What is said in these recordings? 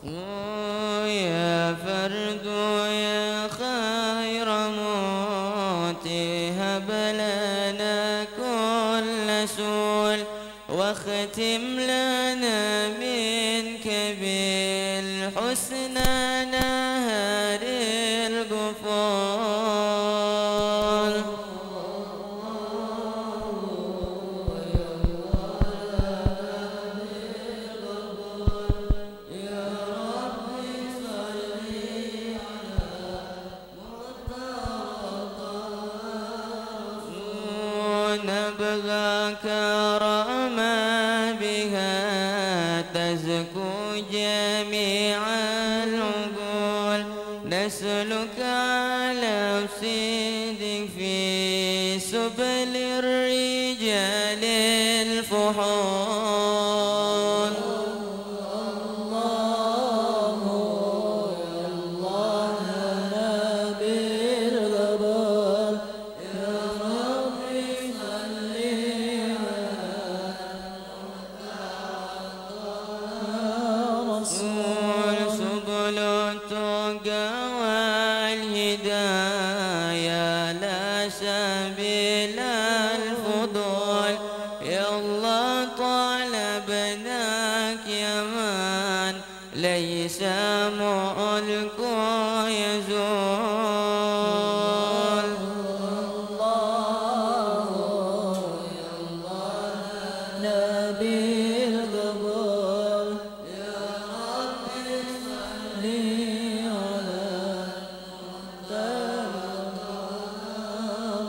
يا فرد يا خير موتي هب لنا كل سول واختم لنا منك بالحسنى نهر الغفران. نبغاك رأما بها تزكو جميع العقول نسلك على صدق في سبل الرجال الفحول. ليس ملك يزول. الله يا الله نبي القبول يا رب صل على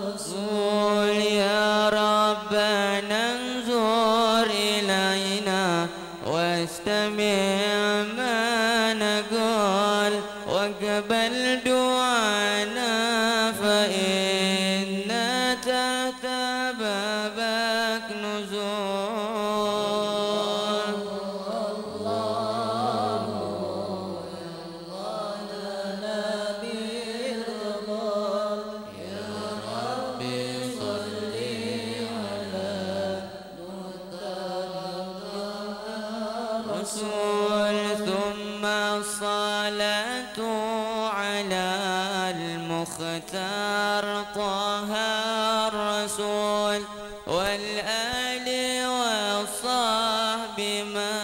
رسول يا ربنا انظر إلينا واستمع واقبل دعانا فإنا تحت بابك نزول. الله يا الله نبي القبول يا ربي صل على رسول ثم الصلاة على المختار طه الرسول والآل والصحب ما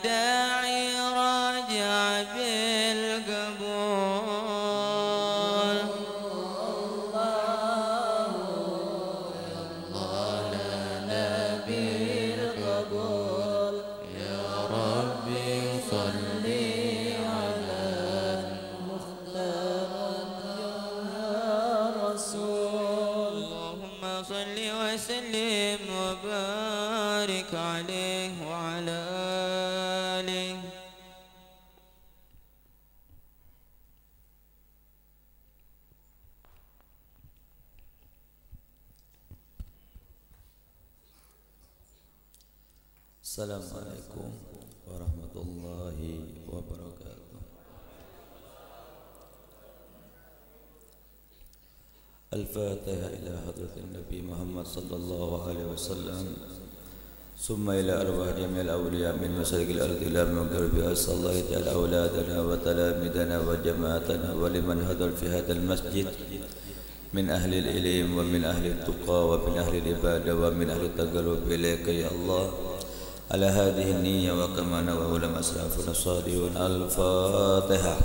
داعي رجع بالقبول. الله يا الله نبي القبول يا ربي صل وسلم وبارك عليه وعلى آله. Assalamualaikum warahmatullahi wabarakatuh. الفاتحة إلى حضرة النبي محمد صلى الله عليه وسلم ثم إلى أرواح جميع الأولياء من مشارق الأرض إلى مغرب أسأل الله يجعل أولادنا وتلاميذنا وجماعتنا ولمن حضر في هذا المسجد من أهل العلم ومن أهل التقى ومن أهل العبادة ومن أهل التقرب إليك يا الله على هذه النية وكما نوى علماء أسلافنا الصالحون. الفاتحة.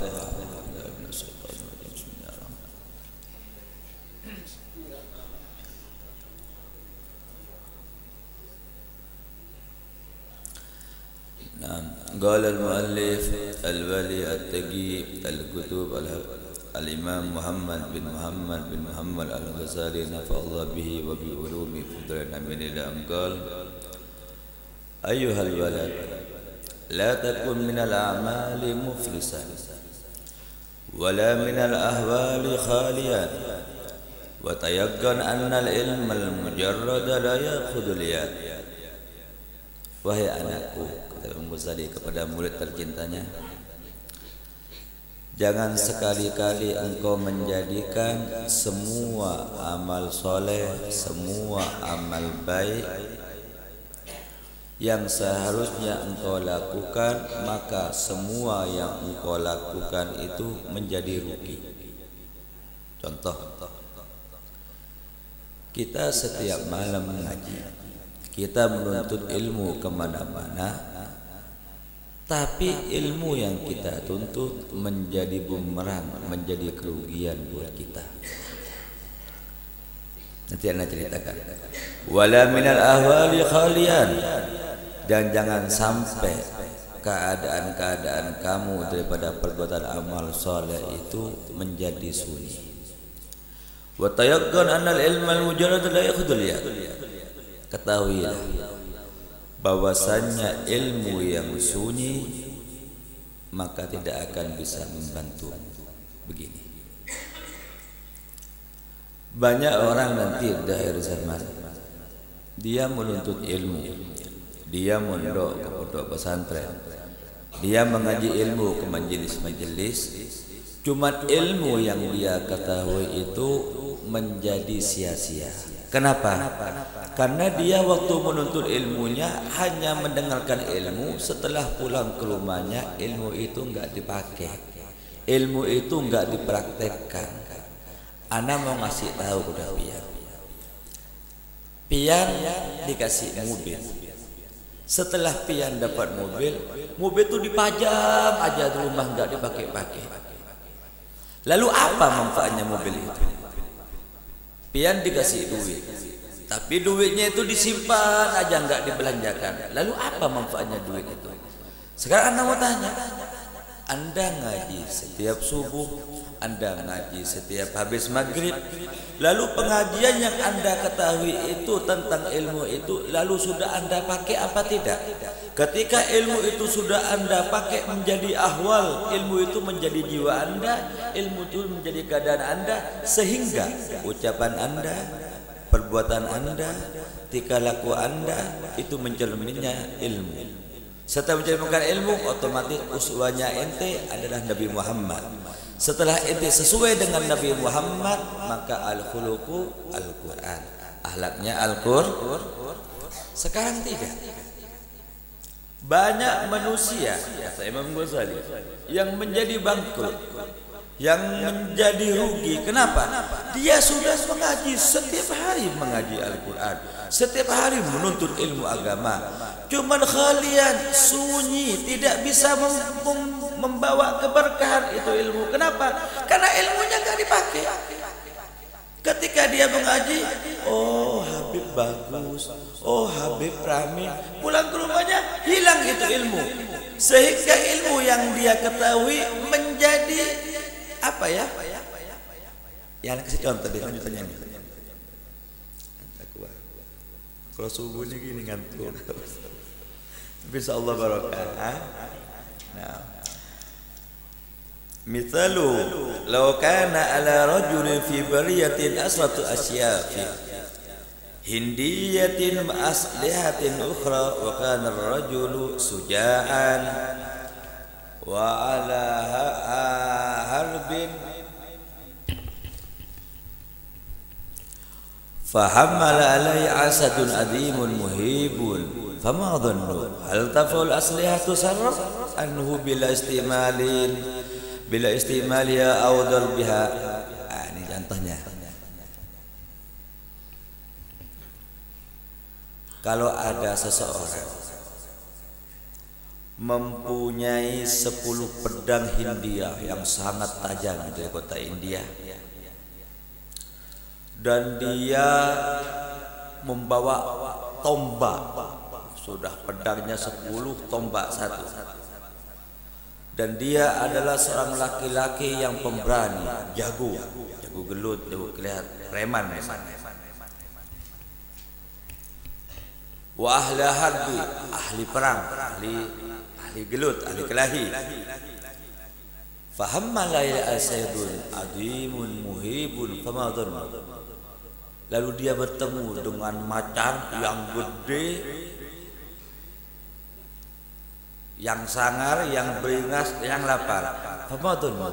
قال المؤلف الولي التقي الكتب الإمام محمد بن محمد الغزالي نفع الله به وبعلومه فضلنا من الأم قال أيها الولد لا تكن من الأعمال مفلسا ولا من الأهوال خاليا وتيقن أن العلم المجرد لا يأخذ اليد. Wahai anakku, kata Imam Ghazali kepada murid tercintanya, jangan sekali-kali engkau menjadikan semua amal soleh, semua amal baik yang seharusnya engkau lakukan, maka semua yang engkau lakukan itu menjadi rugi. Contoh, kita setiap malam mengaji, kita menuntut ilmu kemana-mana, tapi ilmu yang kita tuntut menjadi bumerang, menjadi kerugian buat kita. Nanti anak ceritakan. Wala minal ahwali khalian, dan jangan sampai keadaan-keadaan kamu daripada perbuatan amal soleh itu menjadi sunyi. Wa tayaqqan annal ilmal mujarrad la yakhdul ya. Ketahuilah bahwasannya ilmu yang sunyi maka tidak akan bisa membantu. Begini, banyak orang nanti di akhir zaman dia menuntut ilmu, dia mondok ke pondok pesantren, dia mengaji ilmu ke majelis-majelis, cuma ilmu yang dia ketahui itu menjadi sia-sia. Kenapa? Karena dia waktu menuntut ilmunya hanya mendengarkan ilmu, setelah pulang ke rumahnya ilmu itu enggak dipakai, ilmu itu enggak dipraktekkan. Ana mau ngasih tahu kepada Pian dikasih mobil. Setelah Pian dapat mobil itu dipajang aja di rumah, enggak dipakai-pakai. Lalu apa manfaatnya mobil itu? Pian dikasih duit, tapi duitnya itu disimpan aja, enggak dibelanjakan. Lalu apa manfaatnya duit itu? Sekarang Anda mau tanya, Anda ngaji setiap subuh, Anda ngaji setiap habis maghrib, lalu pengajian yang Anda ketahui itu tentang ilmu itu, lalu sudah Anda pakai apa tidak? Ketika ilmu itu sudah Anda pakai menjadi ahwal, ilmu itu menjadi jiwa Anda, ilmu itu menjadi keadaan Anda, sehingga ucapan Anda, perbuatan Anda, tingkah laku Anda itu mencerminkan ilmu. Setelah mencerminkan ilmu, otomatis uswanya ente adalah Nabi Muhammad. Setelah ente sesuai dengan Nabi Muhammad, maka al-khuluqu al-Quran, akhlaknya Al-Quran. Sekarang tidak. Banyak manusia, kata Imam Ghazali, yang menjadi bangkrut, yang menjadi rugi. Kenapa? Dia sudah mengaji, setiap hari mengaji Al-Quran, setiap hari menuntut ilmu agama, cuman khalian, sunyi, tidak bisa membawa keberkahan itu ilmu. Kenapa? Karena ilmunya nggak dipakai. Ketika dia mengaji, oh Habib bagus, oh Habib rame, pulang ke rumahnya hilang itu ilmu, sehingga ilmu yang dia ketahui menjadi apa ya? Ya, kasih contoh deh, lanjutannya nih. Kalau subuh ini gini ngantuk, bisa Allah barokah. Nah, mithalu law kana ala rajulin fi bariyatin asratu asyafi hindiyatin ma'aslihatin ukhra wa kana ar-rajulu suja'an wa ala harbin fahammala alai asadun adimun muhibun fama dhannu hal taful aslihatu sarra anhu bila istimaliya awdal biha. Ini contohnya. Kalau ada seseorang mempunyai 10 pedang Hindia yang sangat tajam dari kota India, dan dia membawa tombak, sudah pedangnya 10, tombak 1, dan dia adalah seorang laki-laki yang pemberani, jago gelut, jago kelihatan preman misalnya. Wa ahli harbi, ahli perang, ahli gelut, ahli kelahi. Fahamma lail asaydun adimun muhibun fama dhannu. Lalu dia bertemu dengan macan yang gede, yang sangar, yang beringas, yang lapar. Fama dhannu.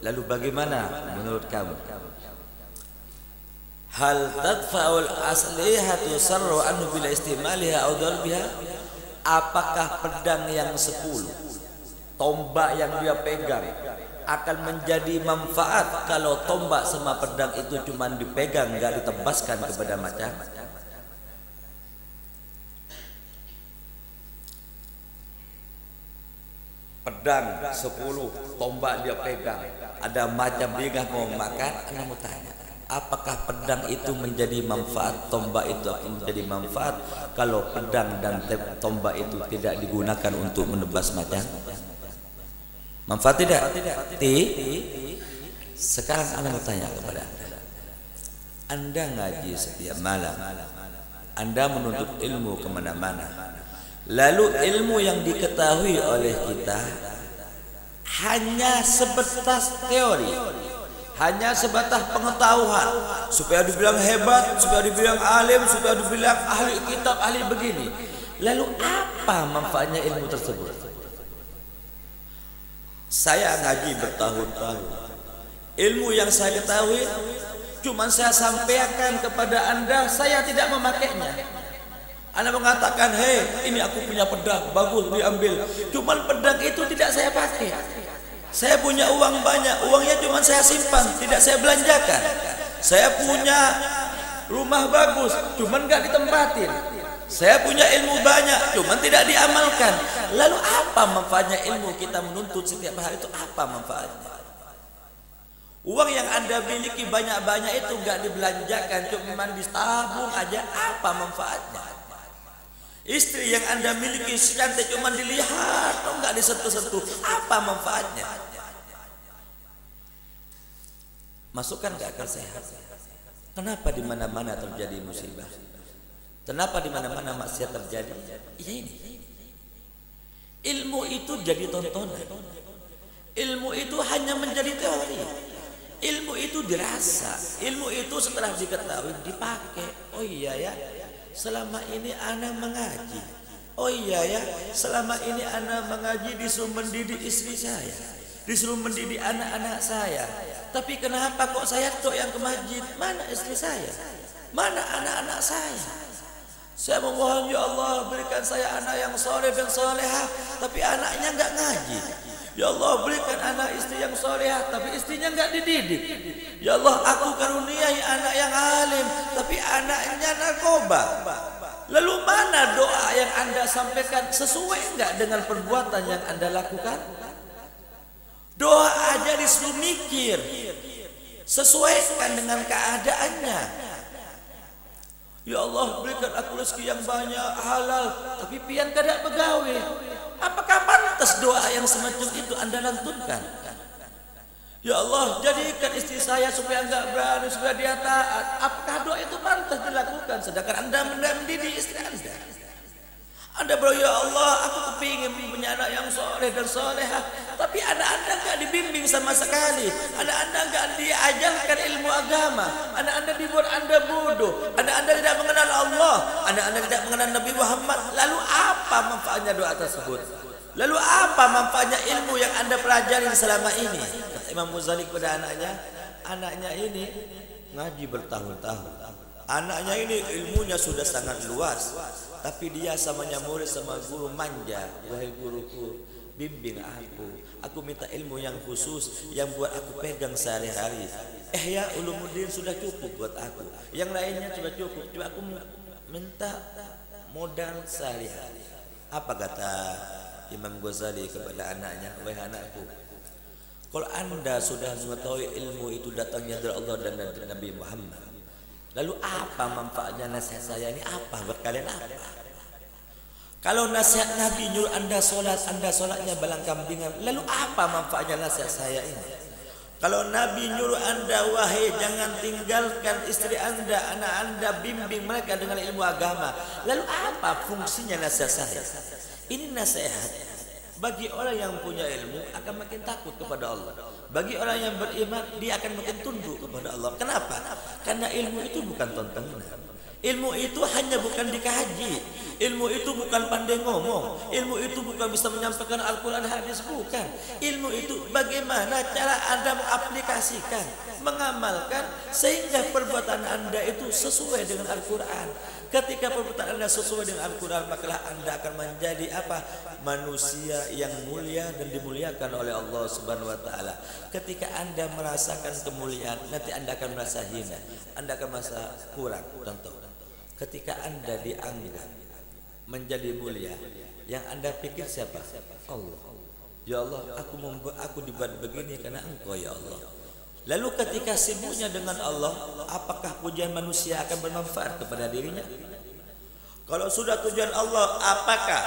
Lalu bagaimana menurut kamu? Hal tadfa'ul aslihatu sarru anhu bila istimaliha aw darbiha? Apakah pedang yang 10, tombak yang dia pegang akan menjadi manfaat kalau tombak sama pedang itu cuma dipegang, enggak ditebaskan kepada macam? Pedang 10, tombak dia pegang, ada macam dia nggak mau makan. Anda mau tanya, apakah pedang itu menjadi manfaat, tombak itu akan menjadi manfaat kalau pedang dan tombak itu tidak digunakan untuk menebas macan? Manfaat tidak? Sekarang Anda mau tanya kepada Anda ngaji setiap malam, Anda menuntut ilmu kemana-mana, lalu ilmu yang diketahui oleh kita hanya sebatas teori, hanya sebatas pengetahuan, supaya dibilang hebat, supaya dibilang alim, supaya dibilang ahli kitab, ahli begini. Lalu apa manfaatnya ilmu tersebut? Saya ngaji bertahun-tahun, ilmu yang saya ketahui cuma saya sampaikan kepada Anda, saya tidak memakainya. Anda mengatakan, hei, ini aku punya pedang, bagus, diambil. Cuman pedang itu tidak saya pakai. Saya punya uang banyak, uangnya cuma saya simpan, tidak saya belanjakan. Saya punya rumah bagus, cuman gak ditempatin. Saya punya ilmu banyak, cuman tidak diamalkan. Lalu apa manfaatnya ilmu kita menuntut setiap hari itu? Apa manfaatnya? Uang yang Anda miliki banyak-banyak itu gak dibelanjakan, cuman ditabung aja, apa manfaatnya? Istri yang Anda miliki secantik cuma dilihat, atau enggak disentuh-sentuh, apa manfaatnya? Masukkan ke akal sehat. Kenapa di mana-mana terjadi musibah? Kenapa di mana-mana maksiat terjadi? Ya ini. Ilmu itu jadi tontonan. Ilmu itu hanya menjadi teori. Ilmu itu dirasa. Ilmu itu setelah diketahui dipakai. Oh iya ya, selama ini ana mengaji. Oh iya ya, selama ini ana mengaji disuruh mendidik istri saya, disuruh mendidik anak-anak saya. Tapi kenapa kok saya tok yang ke masjid? Mana istri saya? Mana anak-anak saya? Saya memohon, ya Allah, berikan saya anak yang soleh dan solehah, tapi anaknya enggak ngaji. Ya Allah, berikan anak istri yang solehah, tapi istrinya enggak dididik. Ya Allah, aku karuniai anak yang alim, tapi anaknya narkoba. Lalu mana doa yang Anda sampaikan, sesuai enggak dengan perbuatan yang Anda lakukan? Doa aja disuruh mikir, sesuaikan dengan keadaannya. Ya Allah, berikan aku rezeki yang banyak, halal, tapi pian kada pegawai. Apakah pantas doa yang semacam itu Anda lantunkan? Ya Allah, jadikan istri saya supaya enggak berani, supaya dia taat. Apakah doa itu pantas dilakukan? Sedangkan Anda mendidik istri Anda. Anda berdoa, ya Allah, aku kepingin punya anak yang soleh dan solehah, tapi anak Anda enggak dibimbing sama sekali. Anak Anda enggak diajarkan ilmu agama. Anak Anda dibuat Anda bodoh. Anak Anda tidak mengenal Allah. Anak Anda tidak mengenal Nabi Muhammad. Lalu apa manfaatnya doa tersebut? Lalu apa manfaatnya ilmu yang Anda pelajari selama ini? Kata Imam Ghazali kepada anaknya ini ngaji bertahun-tahun. Anaknya ini ilmunya sudah sangat luas, tapi dia samanya murid sama guru manja. Wahai guruku, bimbing aku minta ilmu yang khusus yang buat aku pegang sehari-hari. Ya Ulumuddin sudah cukup buat aku, yang lainnya sudah cukup, cuma aku minta modal sehari-hari. Apa kata Imam Ghazali kepada anaknya? Wahai anakku, kalau Anda sudah mengetahui ilmu itu datangnya dari Allah dan dari Nabi Muhammad, lalu apa manfaatnya nasihat saya ini? Apa buat kalian? Apa? Kalau nasihat Nabi nyuruh Anda sholatnya balang kambingan, lalu apa manfaatnya nasihat saya ini? Kalau Nabi nyuruh Anda, wahai jangan tinggalkan istri Anda, anak Anda, bimbing mereka dengan ilmu agama, lalu apa fungsinya nasihat saya? Ini nasihat bagi orang yang punya ilmu akan makin takut kepada Allah. Bagi orang yang beriman, dia akan makin tunduk kepada Allah. Kenapa? Karena ilmu itu bukan tontonan. Ilmu itu hanya bukan dikaji, ilmu itu bukan pandai ngomong, ilmu itu bukan bisa menyampaikan Al-Quran hadis, bukan. Ilmu itu bagaimana cara Anda mengaplikasikan, mengamalkan sehingga perbuatan Anda itu sesuai dengan Al-Quran. Ketika perbuatan Anda sesuai dengan Al-Quran, maka Anda akan menjadi apa? Manusia yang mulia dan dimuliakan oleh Allah Subhanahu wa taala. Ketika Anda merasakan kemuliaan, nanti Anda akan merasa hina, Anda akan merasa kurang. Contoh, ketika Anda dianggap menjadi mulia, yang Anda pikir siapa? Allah. Ya Allah, aku dibuat begini karena Engkau ya Allah. Lalu ketika sibuknya dengan Allah, apakah pujian manusia akan bermanfaat kepada dirinya? Kalau sudah tujuan Allah, apakah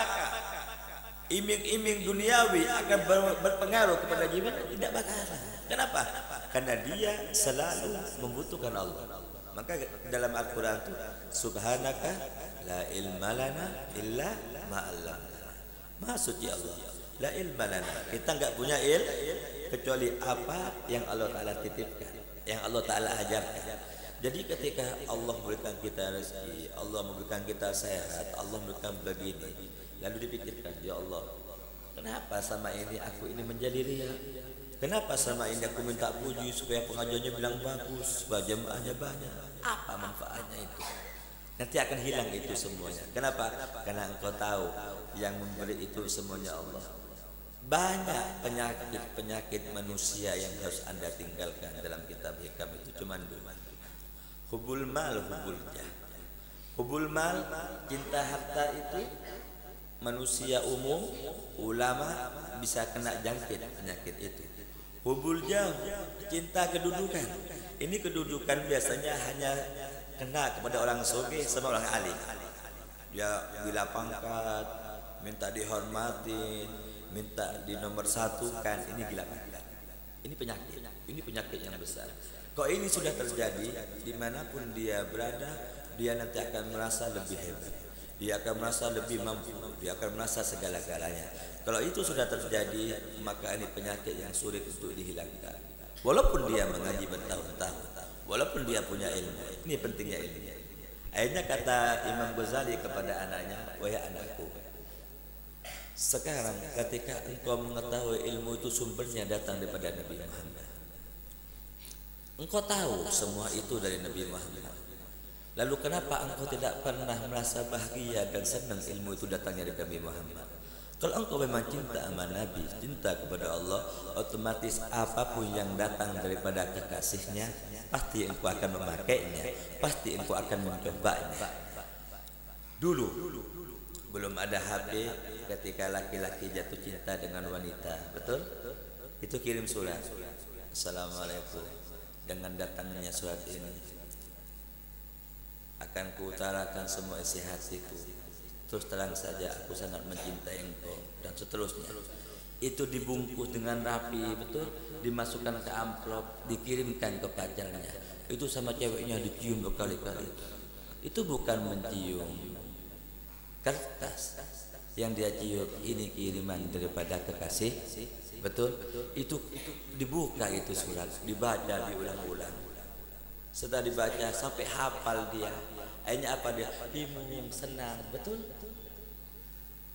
iming-iming duniawi akan berpengaruh kepada jiwa? Tidak bakalan. Kenapa? Karena dia selalu membutuhkan Allah. Maka dalam Al-Quran itu, Subhanaka la ilma lana illa ma'allamana. Maha suci Allah, la ilma lana, kita enggak punya kecuali apa yang Allah Ta'ala titipkan, yang Allah Ta'ala ajarkan. Jadi ketika Allah memberikan kita rezeki, Allah memberikan kita sehat, Allah memberikan begini, lalu dipikirkan, ya Allah, kenapa sama ini aku ini menjadi ria? Kenapa sama ini aku minta puji supaya pengajiannya bilang bagus, supaya jemaahnya banyak? Apa manfaatnya itu? Nanti akan hilang itu semuanya. Kenapa? Karena engkau tahu yang memberi itu semuanya Allah. Banyak penyakit manusia yang harus Anda tinggalkan dalam kitab hikam itu cuma dua. Hubul mal, hubul jah. Hubul mal, cinta harta itu manusia umum, ulama bisa kena jangkit penyakit itu. Hubul jah, cinta kedudukan. Ini kedudukan biasanya hanya kena kepada orang soge sama orang alim. Dia bila pangkat, minta dihormatin, minta di nomor satu kan, ini gila pangkat. Ini penyakit yang besar. Kalau ini sudah terjadi, dimanapun dia berada, dia nanti akan merasa lebih hebat, dia akan merasa lebih mampu, dia akan merasa segala-galanya. Kalau itu sudah terjadi, maka ini penyakit yang sulit untuk dihilangkan. Walaupun dia mengaji bertahun-tahun, walaupun dia punya ilmu, ini pentingnya ilmu. Akhirnya kata Imam Ghazali kepada anaknya, wahai anakku, sekarang ketika engkau mengetahui ilmu itu sumbernya datang daripada Nabi Muhammad, engkau tahu semua itu dari Nabi Muhammad, lalu kenapa engkau tidak pernah merasa bahagia dan senang ilmu itu datangnya dari Nabi Muhammad? Kalau engkau memang cinta sama Nabi, cinta kepada Allah, otomatis apapun yang datang daripada kekasihnya, pasti engkau akan memakainya, pasti engkau akan mencobanya. Dulu belum ada HP, ketika laki-laki jatuh cinta dengan wanita, betul? Itu kirim surat, Assalamualaikum, dengan datangnya surat ini akan kuutarakan semua isi hatiku. Terus terang saja aku sangat mencintai engkau, dan seterusnya. Itu dibungkus dengan rapi, betul, dimasukkan ke amplop, dikirimkan ke pacarnya. Itu sama ceweknya dicium berkali-kali. Itu bukan mencium kertas, yang dia cium ini kiriman daripada kekasih, betul. Itu dibuka itu surat, dibaca diulang-ulang. Setelah dibaca sampai hafal dia. Akhirnya apa dia? Bingung, senang, betul.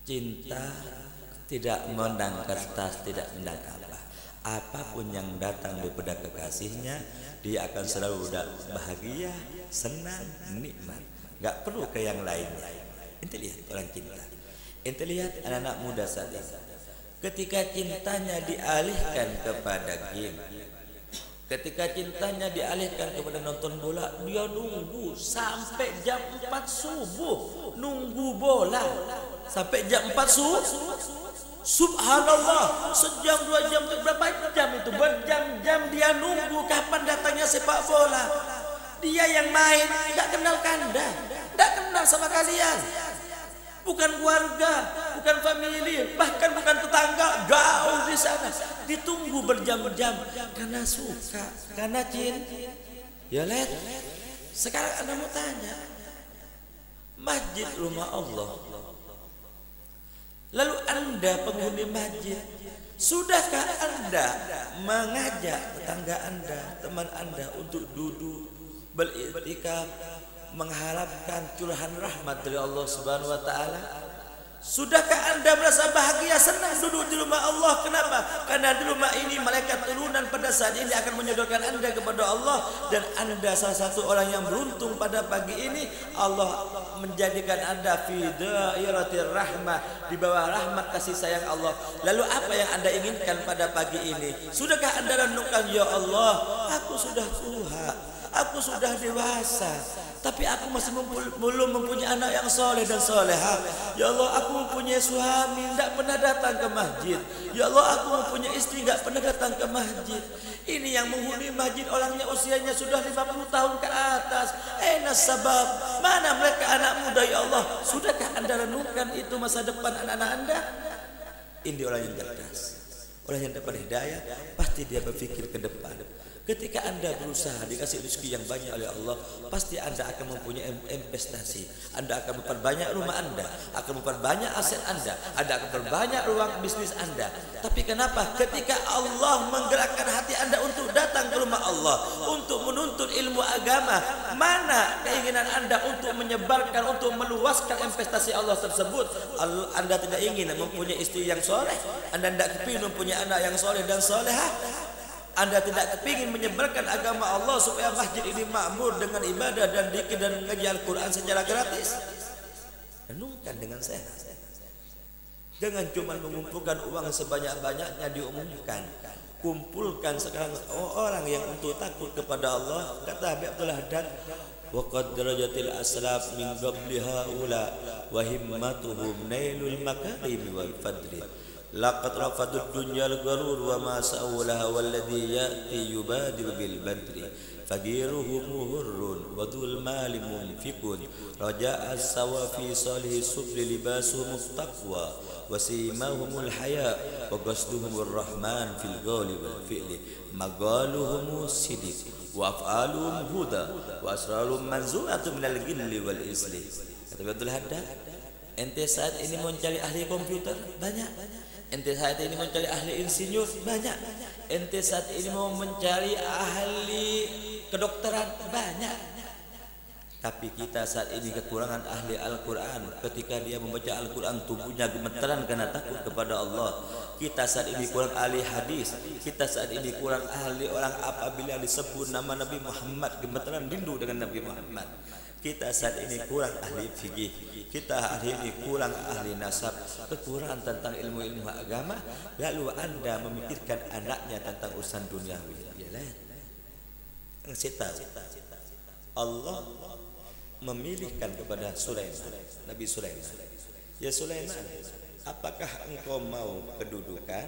Cinta tidak memandang kertas, tidak memandang apa. Apapun yang datang daripada kekasihnya, dia akan selalu bahagia, senang, nikmat. Gak perlu ke yang lainnya. Ente lihat orang cinta. Ente lihat anak-anak muda saat ini. Ketika cintanya dialihkan kepada game, ketika cintanya dialihkan kepada nonton bola, dia nunggu sampai jam 4 subuh, nunggu bola sampai jam 4 subuh. Subhanallah, sejam 2 jam, berapa jam itu? Berjam-jam dia nunggu kapan datangnya sepak bola. Dia yang main, tidak kenal Anda, tidak kenal sama kalian, bukan keluarga, bukan family, bahkan bukan tetangga, jauh di sana. Ditunggu berjam-jam karena suka, karena cinta. Ya lihat. Sekarang Anda mau tanya, masjid rumah Allah, lalu Anda penghuni masjid, sudahkah Anda mengajak tetangga Anda, teman Anda untuk duduk beriktikaf, mengharapkan curahan rahmat dari Allah Subhanahu wa taala? Sudahkah Anda merasa bahagia, senang duduk di rumah Allah? Kenapa? Karena di rumah ini malaikat turunan pada saat ini akan menyodorkan Anda kepada Allah, dan Anda salah satu orang yang beruntung pada pagi ini. Allah menjadikan Anda fi dairatir rahmah, di bawah rahmat kasih sayang Allah. Lalu apa yang Anda inginkan pada pagi ini? Sudahkah Anda renungkan, ya Allah, aku sudah tua, aku sudah dewasa, tapi aku masih belum mempunyai anak yang soleh dan soleha. Ya Allah, aku mempunyai suami, tidak pernah datang ke masjid. Ya Allah, aku mempunyai istri, tidak pernah datang ke masjid. Ini yang menghuni masjid orangnya usianya sudah 50 tahun ke atas. Sabab, mana mereka anak muda, ya Allah? Sudahkah Anda renungkan itu masa depan anak-anak Anda? Ini orang yang cerdas, orang yang dapat hidayah, pasti dia berpikir ke depan. Ketika Anda berusaha dikasih rezeki yang banyak oleh Allah, pasti Anda akan mempunyai investasi. Anda akan memperbanyak rumah Anda, akan memperbanyak aset Anda akan memperbanyak ruang bisnis Anda. Tapi kenapa ketika Allah menggerakkan hati Anda untuk datang ke rumah Allah, untuk menuntut ilmu agama, mana keinginan Anda untuk menyebarkan, untuk meluaskan investasi Allah tersebut? Anda tidak ingin mempunyai istri yang soleh, Anda tidak kepingin mempunyai anak yang soleh dan solehah, Anda tidak kepingin menyebarkan agama Allah supaya masjid ini makmur dengan ibadah dan zikir dan mengaji Al-Quran secara gratis. Renungkan dengan sehat. Jangan cuma mengumpulkan uang sebanyak-banyaknya diumumkan. Kumpulkan sekarang orang yang untuk takut kepada Allah. Kata Habib Abdul Haddad, wa qad darajatil aslaf min qabli haula wa himmatuhum nailul makarim wal fadli. Laqad rafadud dunya al-gharur wa ma sa'ulaha walladhi ya'ti yubadir bil badri fagiruhu muhurrun wa dhul mali munfikun raja'a sawafi salih subli libasuhum taqwa wa simahumul haya wa qasduhumur rahman fil qawli wal fi'li magaluhum sidiq wa af'aluhum huda wa asraruhum manzu'atun minal ghilli wal isli. Kata Abdul Haddad, ente saat ini mencari ahli komputer banyak. Ente saat ini mencari ahli insinyur banyak. Ente saat ini mau mencari ahli kedokteran banyak. Tapi kita saat ini kekurangan ahli Al-Quran. Ketika dia membaca Al-Quran, tubuhnya gemeteran karena takut kepada Allah. Kita saat ini kurang ahli hadis. Kita saat ini kurang ahli orang apabila disebut nama Nabi Muhammad, gemeteran rindu dengan Nabi Muhammad. Kita saat ini kurang ahli fikih, kita hari ini kurang ahli nasab, kekurangan tentang ilmu-ilmu agama. Lalu Anda memikirkan anaknya tentang urusan duniawi. Saya tahu Allah memilihkan kepada Sulaiman, Nabi Sulaiman. Ya Sulaiman, apakah engkau mau kedudukan,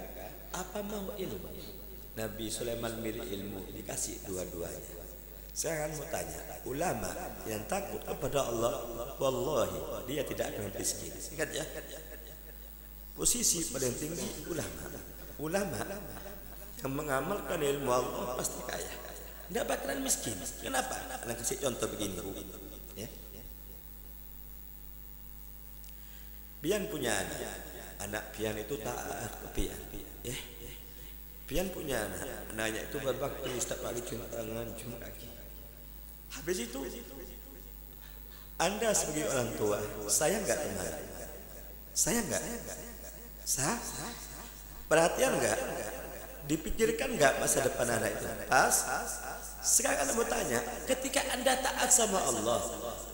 apa mau ilmu? Nabi Sulaiman milih ilmu, dikasih dua-duanya. Saya akan mau tanya, ulama yang takut kepada Allah, wallahi dia tidak akan miskin. Ingat ya, posisi paling tinggi ulama. Ulama yang mengamalkan ilmu Allah pasti kaya, tidak bakalan miskin. Kenapa? Saya kasih contoh begini, Bu. Ya. Pian punya anak pian itu taat ke pian. Ya. Pian punya anaknya itu berbakti setiap hari Jumat tangan Jumat kaki. Habis itu Anda sebagai orang tua, sayang enggak teman? Sayang enggak? Perhatian enggak? Dipikirkan enggak masa depan anak itu? Pas. Sekarang Anda mau tanya, ketika Anda taat sama Allah,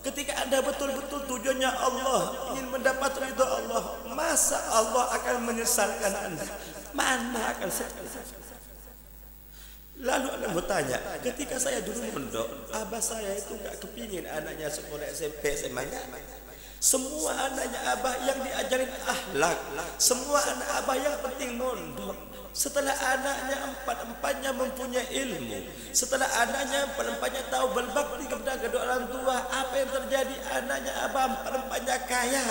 ketika Anda betul-betul tujuannya Allah, ingin mendapat ridha Allah, masa Allah akan menyesalkan Anda? Mana akan sekali? Lalu Anda bertanya, ketika saya dulu mondok, abah saya itu gak kepingin anaknya sekolah SMP, SMA. Semua anaknya abah yang diajarin akhlak, semua anak abah yang penting mondok. Setelah anaknya empat-empatnya mempunyai ilmu, setelah anaknya empat-empatnya tahu berbakti kepada kedua orang tua, apa yang terjadi? Anaknya abah empat-empatnya kaya,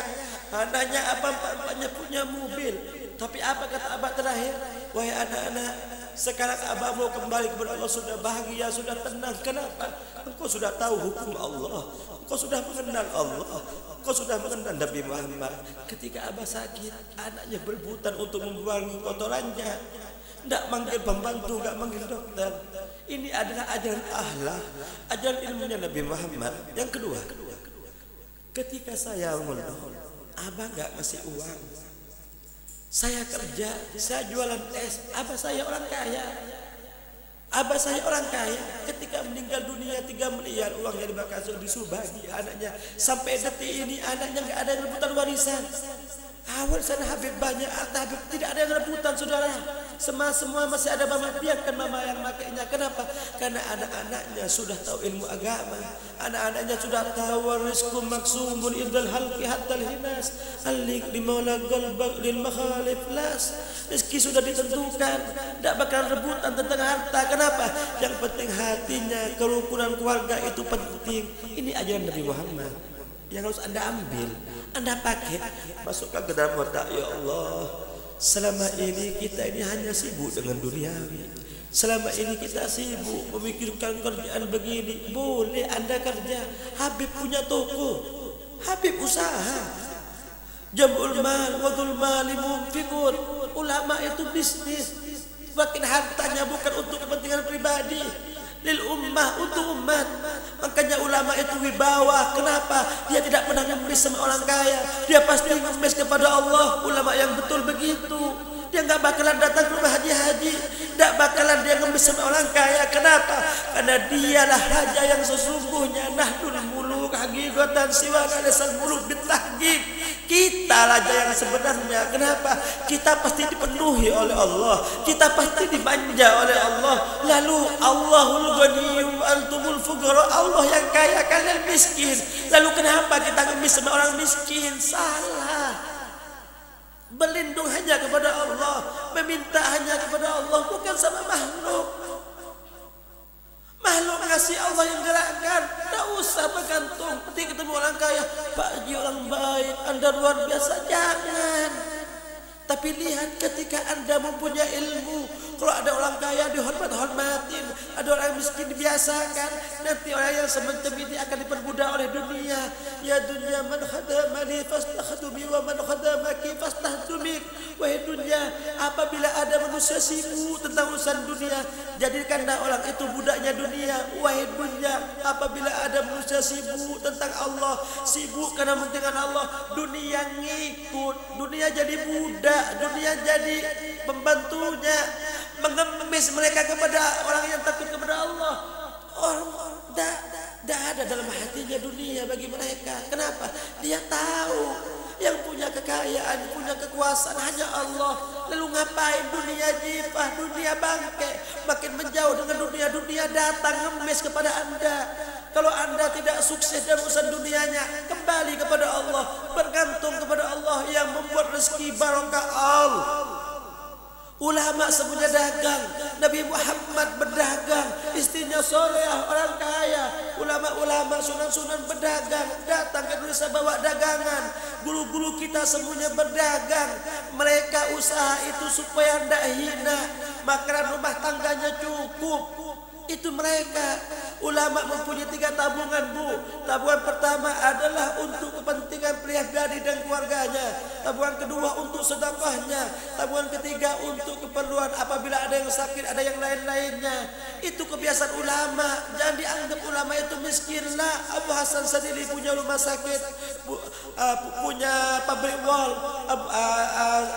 anaknya abah empat-empatnya punya mobil. Tapi apa kata abah terakhir? Wahai anak-anak, sekarang abah mau kembali kepada Allah, sudah bahagia, sudah tenang. Kenapa? Engkau sudah tahu hukum Allah, engkau sudah mengenal Allah, engkau sudah mengenal Nabi Muhammad. Ketika abah sakit, anaknya berebutan untuk membuangi kotorannya. Tidak manggil pembantu, nggak manggil dokter. Ini adalah ajaran akhlak, ajaran ilmunya Nabi Muhammad. Yang kedua, ketika saya ngomong, abah nggak ngasih uang, saya kerja, saya jualan es, abah saya orang kaya. Abah saya orang kaya, ketika meninggal dunia 3 miliar uangnya dibakar disubagi anaknya. Sampai detik ini anaknya nggak ada yang rebutan warisan. Awal sana Habib banyak, harta Habib tidak ada yang rebutan saudara. Semua masih ada mama, biarkan mama yang makainya. Kenapa? Karena anak-anaknya sudah tahu ilmu agama. Anak-anaknya sudah tahu rizqu maksumun indal halqi hatta hinas. Alik di maula qalbak lil makhalif las. Rezeki sudah ditentukan, tidak bakal rebutan tentang harta. Kenapa? Yang penting hatinya, kerukunan keluarga itu penting. Ini ajaran Nabi Muhammad yang harus Anda ambil, Anda pakai, masukkan ke dalam otak. Ya Allah, selama ini kita ini hanya sibuk dengan duniawi. Selama ini kita sibuk memikirkan kerjaan begini. Boleh Anda kerja. Habib punya toko, Habib usaha. Jam'ul mal wadul mali munfiqun. Ulama itu bisnis. Makin hartanya bukan untuk kepentingan pribadi, lil ummah, untuk umat. Makanya ulama itu wibawa. Kenapa? Dia tidak pernah ngemis sama orang kaya. Dia pasti ngemis kepada Allah. Ulama yang betul begitu. Dia nggak bakalan datang ke rumah haji-haji, nggak bakalan dia ngemis sama orang kaya. Kenapa? Karena dialah raja yang sesungguhnya. Nahdul muluk hakikatan siwa kalesan muluk bitahgib. Kita raja yang sebenarnya. Kenapa? Kita pasti dipenuhi oleh Allah, kita pasti dimanja oleh Allah. Lalu Allahul ghaniyyu antumul fuqara, Allah yang kaya kalian miskin. Lalu kenapa kita ngemis sama orang miskin? Salah. Berlindung hanya kepada Allah, meminta hanya kepada Allah, bukan sama makhluk. Makhluk ngasih Allah yang gerakkan. Tak usah bergantung. Ketika ketemu orang kaya, Pak Haji orang baik, Anda luar biasa. Jangan. Tapi lihat ketika Anda mempunyai ilmu. Kalau ada orang kaya dihormat-hormatin, ada orang miskin dibiasakan. Nanti orang yang semacam ini akan diperbudak oleh dunia. Ya dunia, man khadamani fastahdumi wa man khadamaki fastahdumik. Wahai dunia, apabila ada manusia sibuk tentang urusan dunia, jadikanlah orang itu budaknya dunia. Wahai dunia, apabila ada manusia sibuk tentang Allah, sibuk karena kepentingan Allah, dunia ngikut, dunia jadi budak, dunia jadi pembantunya, mengemis mereka kepada orang yang takut kepada Allah. Orang tidak ada dalam hatinya dunia bagi mereka. Kenapa? Dia tahu yang punya kekayaan, punya kekuasaan hanya Allah. Lalu ngapain dunia jifah, dunia bangke, makin menjauh dengan dunia. Dunia datang ngemis kepada Anda. Kalau Anda tidak sukses dalam urusan dunianya, kembali kepada Allah, bergantung kepada Allah yang membuat rezeki barokah. Allah. Ulama semuanya dagang. Nabi Muhammad berdagang. Istrinya Soleh orang kaya. Ulama-ulama sunan-sunan berdagang. Datang ke Indonesia bawa dagangan. Guru-guru kita semuanya berdagang. Mereka usaha itu supaya tidak hina, makanan rumah tangganya cukup. Itu mereka. Ulama mempunyai 3 tabungan, Bu. Tabungan pertama adalah untuk kepentingan pribadi dan keluarganya. Tabungan kedua untuk sedekahnya. Tabungan ketiga untuk keperluan apabila ada yang sakit, ada yang lain-lainnya. Itu kebiasaan ulama. Jangan dianggap ulama itu miskinlah. Abu Hasan Sadili punya rumah sakit, punya pabrik wall.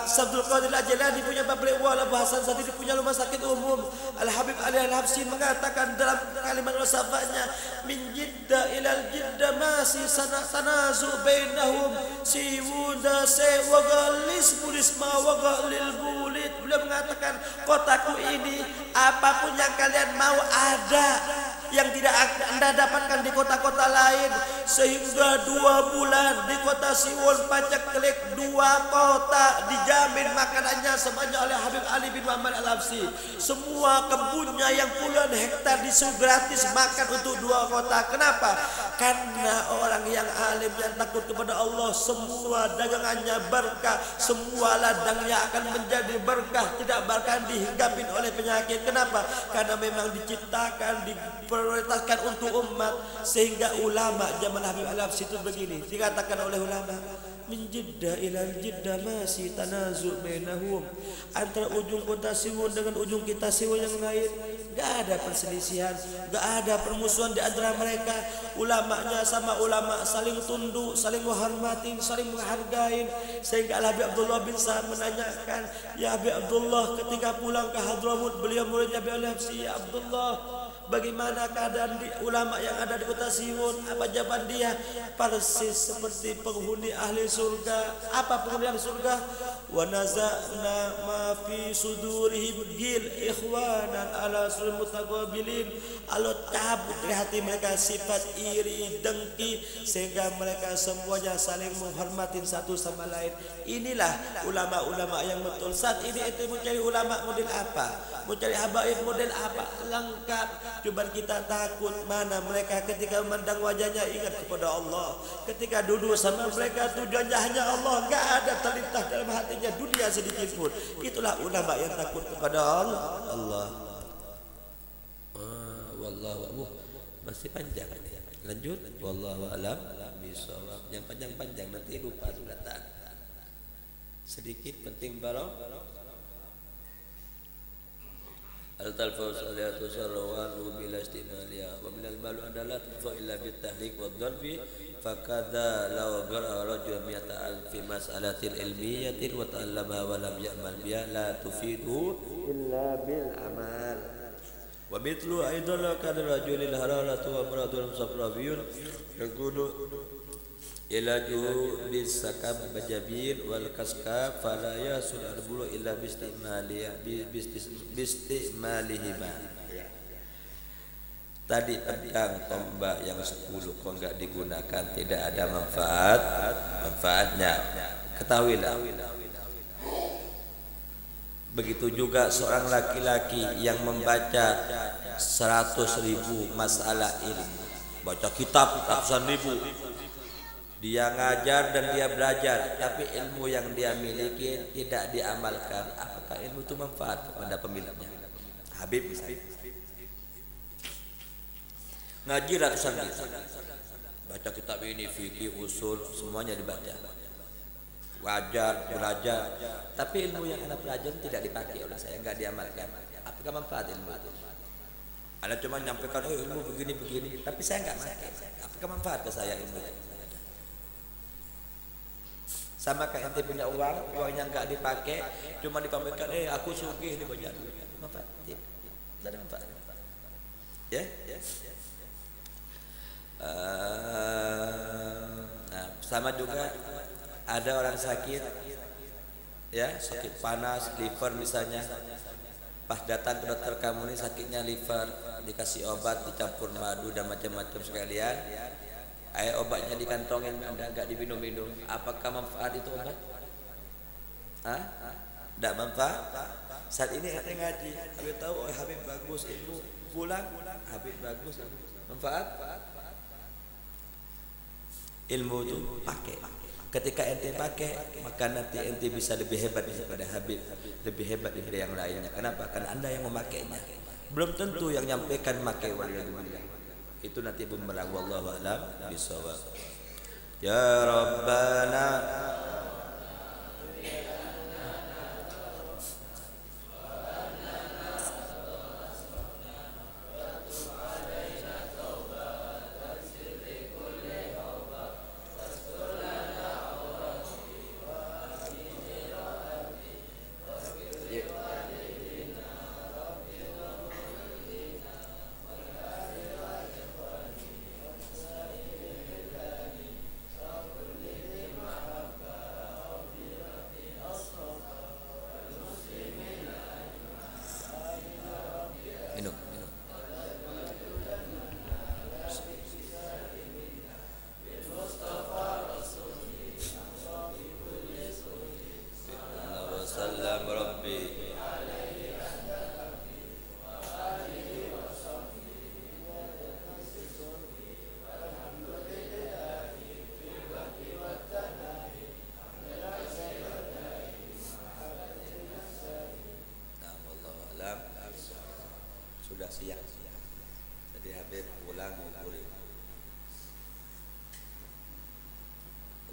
Sabdul Qadir Al-Jilani punya pabrik wall. Abu Hasan Sadili punya rumah sakit umum. Al-Habib Ali Al-Habsyi mengatakan dalam kalimat wasafanya, min jidda ilal jidda masih tanazu bainahum siwuda se wagalis bulisma wagalil bulit. Beliau mengatakan, kotaku ini apapun yang kalian mau ada yang tidak Anda dapatkan di kota-kota lain. Sehingga 2 bulan di kota Siwon Paceklik 2 kota dijamin makanannya sebanyak oleh Habib Ali bin Muhammad Al-Habsyi. Semua kebunnya yang puluhan hektar disuruh gratis makan untuk 2 kota. Kenapa? Karena orang yang alim yang takut kepada Allah, semua dagangannya berkah, semua ladangnya akan menjadi berkah, tidak bakal dihinggapin oleh penyakit. Kenapa? Karena memang diciptakan, diprioritaskan untuk umat. Sehingga ulama zaman Habib Al-Habsyi itu begini, dikatakan oleh ulama, min Jeddah ila Jeddah masih tanazu bainahum, antara ujung kota Siwon dengan ujung kita Siwon yang lain enggak ada perselisihan, enggak ada permusuhan di antara mereka. Ulamanya sama ulama saling tunduk, saling menghormati, saling menghargai. Sehingga Habib Abdullah bin Sa'ad menanyakan, ya Habib Abdullah, ketika pulang ke Hadramut beliau muridnya Habib Al-Habsyi, ya Abdullah, bagaimana keadaan ulama yang ada di kota Siwon? Apa jawaban dia? Persis seperti penghuni ahli surga. Apa penghuni ahli surga? Wa naza'na ma fi sudurihim gil ikhwanan ala sul mutaqabilin. Allah cabut dari hati mereka sifat iri, dengki, sehingga mereka semuanya saling menghormati satu sama lain. Inilah ulama-ulama yang betul. Saat ini itu mencari ulama model apa? Mencari habaib model apa? Lengkap. Cuman kita takut mana mereka ketika memandang wajahnya ingat kepada Allah. Ketika duduk sama mereka tujuannya hanya Allah, enggak ada terlintas dalam hatinya dunia sedikit pun. Itulah ulama yang takut kepada Allah. Wallahu masih panjang ya. Lanjut. Wallahu a'lam bishawab. Yang panjang-panjang nanti lupa sudah tak. Sedikit penting barang. Al-talfuz aliyatu sarrawan bila istimaliya wa minal malu adalah tufa illa bitahlik wa dharbi fakadha law qara rajul mi'ata alfi mas'alatil ilmiyatin wa ta'allama wa lam ya'mal biha la tufidu illa bil amal wa mithlu aidan la kana rajulil hararatu wa maradun safrawiyun yakunu ilaju bisakab bajabir wal kaskab fala yasul arbulu illa bistimalihi. Tadi pedang tombak yang 10 kok enggak digunakan tidak ada manfaatnya. Ketahuilah. Begitu juga seorang laki-laki yang membaca 100.000 masalah ilmu, baca kitab ratusan ribu, dia ngajar dan dia belajar, tapi ilmu yang dia miliki tidak diamalkan. Apakah ilmu itu manfaat kepada pemiliknya? Habib misalnya ngaji ratusan ribu, baca kitab ini, fikih, usul, semuanya dibaca, wajar, belajar, tapi ilmu yang anda pelajari tidak dipakai oleh saya, enggak diamalkan. Apakah manfaat ilmu itu? Anda cuma menyampaikan ilmu begini-begini, tapi saya enggak pakai. Apakah manfaat ke saya ilmu itu? Sama kayak ente punya uangnya enggak dipakai, cuma dipamerkan, aku sugih ini banyak duit. Manfaat? Tidak ada manfaat. Ya? Nah, sama juga ada orang sakit, ya, sakit panas, liver misalnya. Pas datang ke dokter, kamu ini sakitnya liver, dikasih obat dicampur madu dan macam-macam sekalian. Air obatnya dikantongin, Anda enggak diminum-minum. Apakah manfaat itu obat? Tidak manfaat. Saat ini ente ngaji, Habib tahu, Habib bagus ilmu, pulang, Habib bagus, manfaat. Ilmu itu pakai. Ketika ente pakai, maka nanti ente bisa lebih hebat daripada Habib, lebih hebat daripada yang lainnya. Kenapa? Karena Anda yang memakainya. Belum tentu yang nyampaikan pakai waliyadzubillah. Itu nanti bumerang. Wallahu a'lam bishawab. Ya Rabbana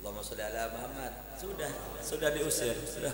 Allahumma sholli ala Muhammad. Sudah diusir. Sudah.